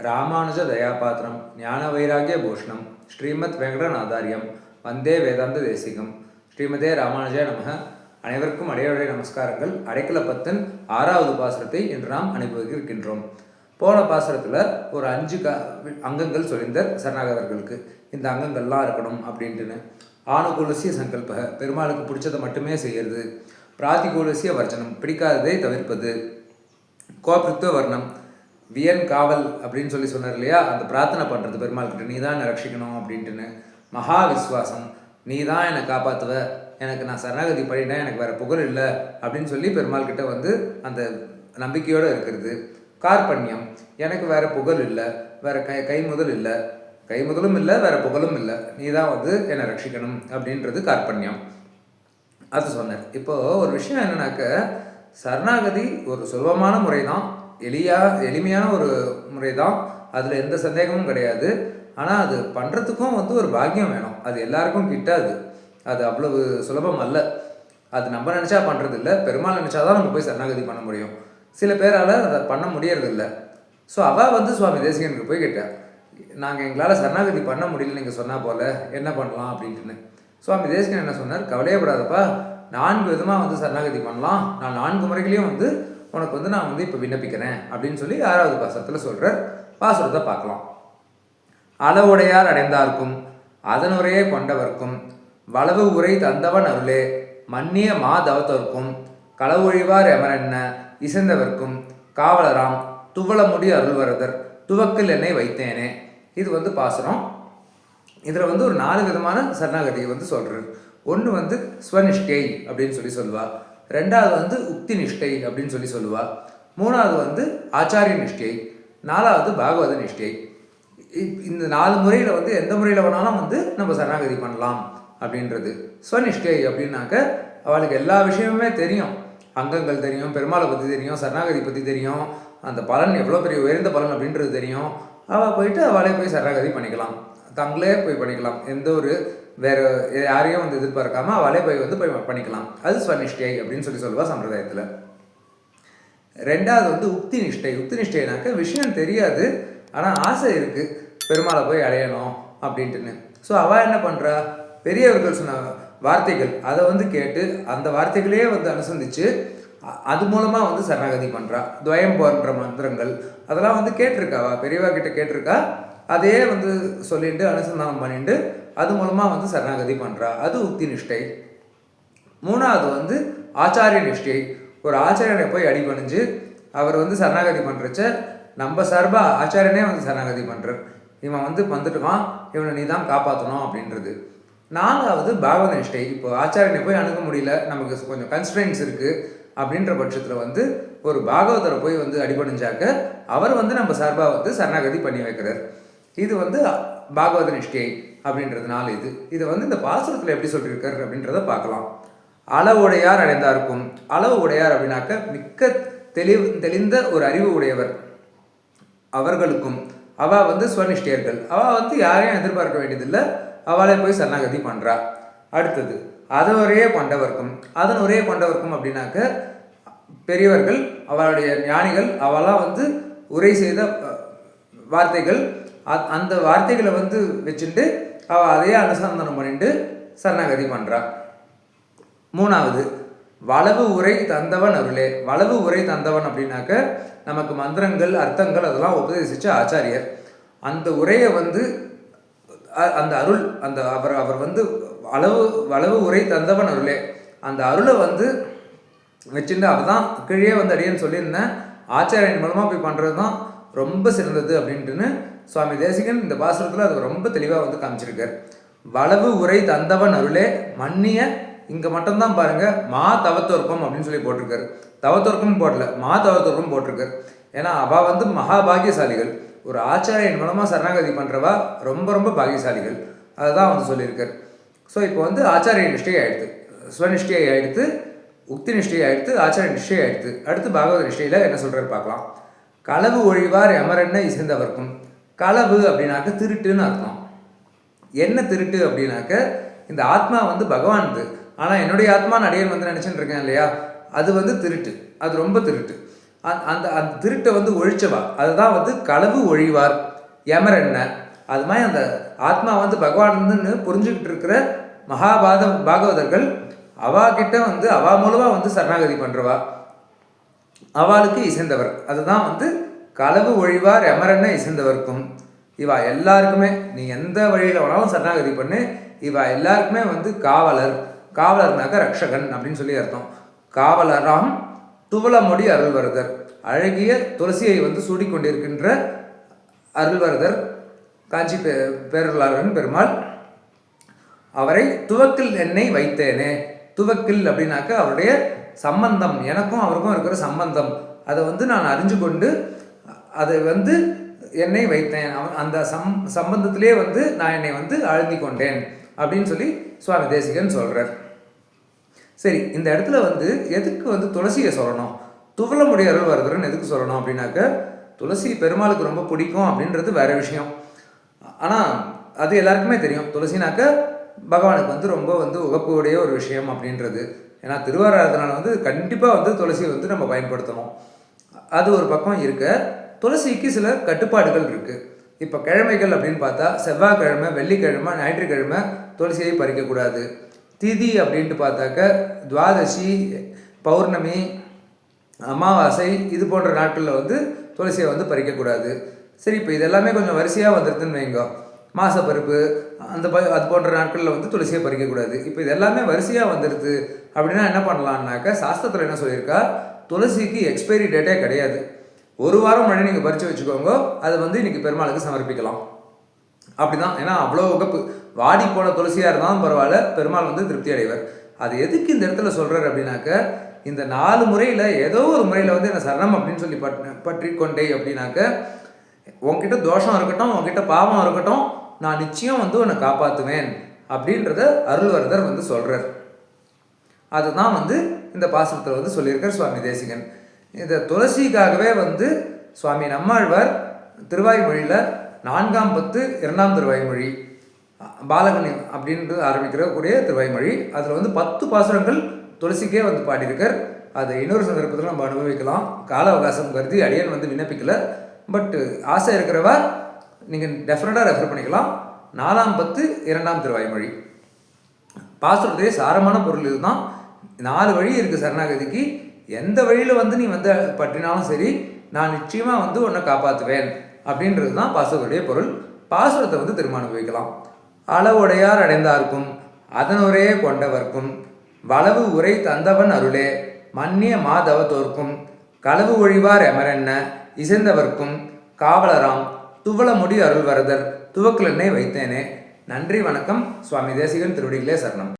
ராமானுஜ தயாபாத்திரம் ஞான வைராகிய பூஷணம் ஸ்ரீமத் வெங்கடநாதாரியம் வந்தே வேதாந்த தேசிகம். ஸ்ரீமதே ராமானுஜய நமக. அனைவருக்கும் அடையுடைய நமஸ்காரங்கள். அடைக்கலப்பத்தின் 6வது பாசுரத்தை இன்று நாம் அனுபவிக்க இருக்கின்றோம். போன பாசுரத்தில் ஒரு 5 அங்கங்கள் சொல்லியிருந்தார் சரணாகதர்களுக்கு. இந்த அங்கங்கள்லாம் இருக்கணும் அப்படின்ட்டுன்னு. ஆனுகூலசிய சங்கல்ப, பெருமாளுக்கு பிடிச்சதை மட்டுமே செய்யறது. பிராதிகூலசிய வர்ஜனம், பிடிக்காததை தவிர்ப்பது. கோபிருத்துவ வர்ணம், வியன் காவல் அப்படின்னு சொன்னார் இல்லையா, அந்த பிரார்த்தனை பண்ணுறது பெருமாள்கிட்ட, நீ தான் என்னை ரட்சிக்கணும் அப்படின்ட்டுன்னு. மகா விஸ்வாசம், நீ தான் என்னை காப்பாற்றுவ, எனக்கு நான் சரணாகதி பண்ணிட்டேன், எனக்கு வேறு புகழ் இல்லை அப்படின்னு சொல்லி பெருமாள்கிட்ட அந்த நம்பிக்கையோடு இருக்கிறது. கார்பண்யம், எனக்கு வேறு புகழ் இல்லை, வேறு கைமுதல் இல்லை, கைமுதலும் இல்லை, வேறு புகழும் இல்லை, நீ தான் என்னை ரட்சிக்கணும் அப்படின்றது கார்பண்யம். அது சொன்னார். இப்போது ஒரு விஷயம் என்னன்னாக்க, சரணாகதி ஒரு சுலபமான முறை தான், எளிமையான ஒரு முறை தான், அதில் எந்த சந்தேகமும் கிடையாது. ஆனால் அது பண்ணுறதுக்கும் ஒரு பாக்கியம் வேணும். அது எல்லாருக்கும் கிட்டாது, அது அவ்வளவு சுலபம் அல்ல. அது நம்ம நினச்சா பண்ணுறது இல்லை, பெருமாள் நினச்சா தான் நம்ம போய் சரணாகதி பண்ண முடியும். சில பேரால் அதை பண்ண முடியறதில்லை. ஸோ அவள் சுவாமி தேசிகனுக்கு போய் கேட்டாள், நாங்கள் எங்களால் சரணாகதி பண்ண முடியல, நீங்கள் சொன்னால் போல் என்ன பண்ணலாம் அப்படின்ட்டுன்னு. சுவாமி தேசிகன் என்ன சொன்னார், கவலையப்படாதப்பா, 4 விதமாக சரணாகதி பண்ணலாம், நான் 4 முறைகளையும் உனக்கு நான் இப்போ விண்ணப்பிக்கிறேன் அப்படின்னு சொல்லி 6வது பாசுரத்தில் சொல்கிறார். பாசுரத்தை பார்க்கலாம். அளவுடையார் அடைந்தார்க்கும் அதனுரையே கொண்டவர்க்கும் வளவு உரை தந்தவன் அருளே மன்னிய மாதவத்தோர்க்கும் களவொழிவார் எமரென்ன இசைந்தவர்க்கும் காவலராம் துவளமுடி அருள்வரதர் துவக்கில் என்னை வைத்தேனே. இது பாசுரம். இதில் ஒரு 4 விதமான சரணாகதியை சொல்கிறார். ஒன்று ஸ்வனிஷ்டை அப்படின்னு சொல்லுவா. 2வது உக்தி நிஷ்டை அப்படின்னு சொல்லுவா. 3வது ஆச்சாரிய நிஷ்டை. 4வது பாகவத நிஷ்டை. இந்த 4 முறையில் எந்த முறையில் வேணாலும் நம்ம சரணாகதி பண்ணலாம் அப்படின்றது. ஸ்வனிஷ்டை அப்படின்னாக்க அவளுக்கு எல்லா விஷயமுமே தெரியும், அங்கங்கள் தெரியும், பெருமாளை பற்றி தெரியும், சரணாகதி பற்றி தெரியும், அந்த பலன் எவ்வளோ பெரிய உயர்ந்த பலன் அப்படின்றது தெரியும். அவள் போயிட்டு அவளே போய் சரணாகதி பண்ணிக்கலாம், தங்களே போய் பண்ணிக்கலாம், எந்த ஒரு வேறு யாரையும் எதிர்பார்க்காம அவளே போய் போய் பண்ணிக்கலாம். அது ஸ்வனிஷ்டை அப்படின்னு சொல்லுவா சம்பிரதாயத்தில். 2வது உக்தி நிஷ்டை. உக்தி நிஷ்டைனாக்க விஷயம் தெரியாது, ஆனால் ஆசை இருக்குது பெருமாளை போய் அடையணும் அப்படின்ட்டுன்னு. ஸோ அவள் என்ன பண்ணுறா, பெரியவர்கள் சொன்ன வார்த்தைகள் அதை கேட்டு அந்த வார்த்தைகளையே அனுசந்தித்து அது மூலமாக சரணாகதி பண்ணுறா. துவயம் போன்ற மந்திரங்கள் அதெல்லாம் கேட்டிருக்கா, பெரியவா கிட்ட கேட்டிருக்கா, அதையே சொல்லிட்டு அனுசந்தானம் பண்ணிட்டு அது மூலமாக சரணாகதி பண்ணுறா. அது உக்தி நிஷ்டை. 3வது ஆச்சாரிய நிஷ்டை. ஒரு ஆச்சாரியனை போய் அடிபணிஞ்சு அவர் சரணாகதி பண்ணுறச்ச நம்ம சார்பாக ஆச்சாரியனே சரணாகதி பண்ணுறார். இவன் வந்துட்டுருக்கான், இவனை நீ தான் காப்பாற்றணும் அப்படின்றது. 4வது பாகவத நிஷ்டை. இப்போ ஆச்சாரியனை போய் அணுக முடியல, நமக்கு கொஞ்சம் கன்ஸ்ட்ரெயின்ஸ் இருக்குது அப்படின்ற பட்சத்தில் ஒரு பாகவதரை போய் அடிபணிஞ்சாக்க அவர் நம்ம சார்பாக சரணாகதி பண்ணி வைக்கிறார். இது பாகவத நிஷ்டை அப்படின்றதுனால இது இந்த பாசுரத்தில் எப்படி சொல்லியிருக்கார் அப்படின்றத பார்க்கலாம். அளவுடையார் அடைந்தார்க்கும். அளவு உடையார் அப்படின்னாக்க மிக்க தெளிந்த ஒரு அறிவு உடையவர், அவர்களுக்கும். அவள் ஸ்வனிஷ்டையர்கள். அவள் யாரையும் எதிர்பார்க்க வேண்டியதில்லை, அவளே போய் சரணாகதி பண்ணுறா. அடுத்தது அதனுரையே கொண்டவர்க்கும். அதனுரையே கொண்டவர்க்கும் அப்படின்னாக்க பெரியவர்கள், அவளுடைய ஞானிகள், அவளாம் உரை செய்த வார்த்தைகள், அந்த வார்த்தைகளை வச்சுட்டு அவள் அதையே அனுசந்தானம் பண்ணிட்டு சரணாகதி பண்ணுறா. 3வது வளவு உரை தந்தவன் அருளே. வளவு உரை தந்தவன் அப்படின்னாக்க நமக்கு மந்திரங்கள் அர்த்தங்கள் அதெல்லாம் உபதேசித்த ஆச்சாரியர். அந்த உரையை அந்த அருள், அந்த அவர் வளவு உரை தந்தவன் அருளே, அந்த அருளை வச்சுட்டு அவள் தான் கீழே அடியன்னு சொல்லியிருந்தேன், ஆச்சாரியன் மூலமாக போய் பண்ணுறது தான் ரொம்ப சிறந்தது அப்படின்ட்டுன்னு சுவாமி தேசிகன் இந்த பாசுரத்தில் அது ரொம்ப தெளிவாக காமிச்சிருக்கார். வளவு உரை தந்தவன் அருளே மன்னிய, இங்கே மட்டும்தான் பாருங்கள் மா தவத்தோர்க்கம் அப்படின்னு போட்டிருக்காரு. தவத்தோர்க்கம் போடல, மா தவத்தோர்க்கம் போட்டிருக்கார். ஏன்னா அவள் மகாபாகியசாலிகள். ஒரு ஆச்சாரியன் மூலமாக சரணாகதி பண்ணுறவா ரொம்ப ரொம்ப பாகியசாலிகள், அதை தான் சொல்லியிருக்கார். ஸோ இப்போ ஆச்சாரிய நிஷ்டை ஆகிடுது, ஸ்வநிஷ்டையை ஆகிடுது, உக்தி நிஷ்டையை ஆகிடுது, ஆச்சாரிய நிஷ்டை ஆகிடுது. அடுத்து பாகவத நிஷ்டையில் என்ன சொல்கிறார் பார்க்கலாம். களவு ஒழிவார் எமரென்ன இசைந்தவர்க்கும். களவு அப்படின்னாக்க திருட்டுன்னு அர்த்தம். என்ன திருட்டு அப்படின்னாக்க, இந்த ஆத்மா பகவானுது, ஆனால் என்னுடைய ஆத்மா அடியன் நினச்சிட்டு இருக்கேன் இல்லையா, அது திருட்டு, அது ரொம்ப திருட்டு. அந்த அந்த திருட்டை வந்து ஒழிச்சவா, அதுதான் வந்து களவு ஒழிவார் யமரென்ன. அது மாதிரி அந்த ஆத்மா வந்து பகவான்னு புரிஞ்சுக்கிட்டு இருக்கிற பாகவதர்கள் அவா கிட்ட வந்து அவா மூலமா வந்து சரணாகதி பண்றவா, அவளுக்கு இசைந்தவர். அதுதான் வந்து களவு ஒழிவார் யமரென்ன இசைந்தவர்க்கும். இவா எல்லாருக்குமே நீ எந்த வழியில் வேணாலும் சரணாகதி பண்ணு, இவா எல்லாருக்குமே வந்து காவலர். காவலர்னாக்க ரக்ஷகன் அப்படின்னு சொல்லி அர்த்தம். காவலராம் துவளமொழி அருள்வரதர், அழகிய துளசியை வந்து சூடிக்கொண்டிருக்கின்ற அருள்வரதர் காஞ்சி பேரலாளன் பெருமாள். அவரை துவக்கில் என்னை வைத்தேனே. துவக்கில் அப்படின்னாக்க அவருடைய சம்பந்தம், எனக்கும் அவருக்கும் இருக்கிற சம்பந்தம், அதை வந்து நான் அறிஞ்சு கொண்டு அதை வந்து என்னை வைத்தேன். அந்த சம்பந்தத்திலே வந்து நான் என்னை வந்து அழுந்தி கொண்டேன் அப்படின்னு சொல்லி சுவாமி தேசிகன் சொல்கிறார். சரி, இந்த இடத்துல வந்து எதுக்கு வந்து துளசியை சொல்லணும், துவளமுடி அருள்வரதர்னு எதுக்கு சொல்லணும் அப்படின்னாக்க, துளசி பெருமாளுக்கு ரொம்ப பிடிக்கும் அப்படின்றது வேற விஷயம். ஆனால் அது எல்லாருக்குமே தெரியும், துளசினாக்க பகவானுக்கு வந்து ரொம்ப வந்து உகப்புடைய ஒரு விஷயம் அப்படின்றது. ஏன்னா திருவாராதனால வந்து கண்டிப்பாக வந்து துளசியை வந்து நம்ம பயன்படுத்தணும். அது ஒரு பக்கம் இருக்க, துளசிக்கு சில கட்டுப்பாடுகள் இருக்குது. இப்போ கிழமைகள் அப்படின்னு பார்த்தா செவ்வாய்க்கிழமை, வெள்ளிக்கிழமை, ஞாயிற்றுக்கிழமை துளசியை பறிக்கக்கூடாது. திதி அப்படின்ட்டு பார்த்தாக்க துவாதசி, பௌர்ணமி, அமாவாசை இது போன்ற நாட்களில் வந்து துளசியை வந்து பறிக்கக்கூடாது. சரி, இப்போ இதெல்லாமே கொஞ்சம் வரிசையாக வந்துடுதுன்னு வைங்க. மாசப்பருப்பு அது போன்ற நாட்களில் வந்து துளசியை பறிக்கக்கூடாது. இப்போ இது எல்லாமே வரிசையாக வந்துடுது அப்படின்னா என்ன பண்ணலான்னாக்கா, சாஸ்திரத்தில் என்ன சொல்லியிருக்கா, துளசிக்கு எக்ஸ்பைரி டேட்டே கிடையாது. ஒரு வாரம் முன்னாடி நீங்கள் பறித்து வச்சுக்கோங்க, அதை வந்து இன்றைக்கி பெருமாளுக்கு சமர்ப்பிக்கலாம். அப்படி தான். ஏன்னா அவ்வளோ உகப்பு. வாடி போன துளசியாக இருந்தாலும் பரவாயில்ல, பெருமாள் வந்து திருப்தி அடைவர். அது எதுக்கு இந்த இடத்துல சொல்கிறார் அப்படின்னாக்க, இந்த 4 முறையில் ஏதோ ஒரு முறையில் வந்து என்ன சரணம் அப்படின்னு சொல்லி பற்றி கொண்டே அப்படின்னாக்க, உன்கிட்ட தோஷம் இருக்கட்டும், உன்கிட்ட பாவம் இருக்கட்டும், நான் நிச்சயம் வந்து உன்னை காப்பாற்றுவேன் அப்படின்றத அருள்வரதர் வந்து சொல்கிறார். அதுதான் வந்து இந்த பாசுரத்தில் வந்து சொல்லியிருக்கார் சுவாமி தேசிகன். இந்த துளசிக்காகவே வந்து சுவாமி நம்மாழ்வார் திருவாய்மொழியில் 4ஆம் பத்து 2ஆம் திருவாய்மொழி பாலகனி அப்படின்ட்டு ஆரம்பிக்கிறக்கூடிய திருவாய்மொழி, அதில் வந்து 10 பாசுரங்கள் துளசிக்கே வந்து பாடியிருக்கார். அதை இன்னொரு சந்தர்ப்பத்தில் நம்ம அனுபவிக்கலாம். கால அவகாசம் கருதி அடியன் வந்து விண்ணப்பிக்கலை. பட் ஆசை இருக்கிறவா நீங்கள் டெஃபினட்டாக ரெஃபர் பண்ணிக்கலாம். 4ஆம் பத்து 2ஆம் திருவாய்மொழி பாசுரத்திலே சாரமான பொருள் இதுதான். 4 வழி இருக்குது சரணாகதிக்கு. எந்த வழியில் வந்து நீ வந்து பற்றினாலும் சரி, நான் நிச்சயமாக வந்து உன்னை காப்பாற்றுவேன் அப்படின்றது தான் பாசுரத்துடைய பொருள். பாசுரத்தை வந்து திரும்ப அனுபவிக்கலாம். அளவுடையார் அடைந்தார்க்கும் அதனுரையே கொண்டவர்க்கும் வளவு உரை தந்தவன் அருளே மன்னிய மாதவத்தோர்க்கும் களவு ஒழிவார் எமரென்ன இசைந்தவர்க்கும் காவலராம் துவளமுடி அருள்வரதர் துவக்கலெண்ணை வைத்தேனே. நன்றி, வணக்கம். சுவாமி தேசிகன் திருவடிகளே சரணம்.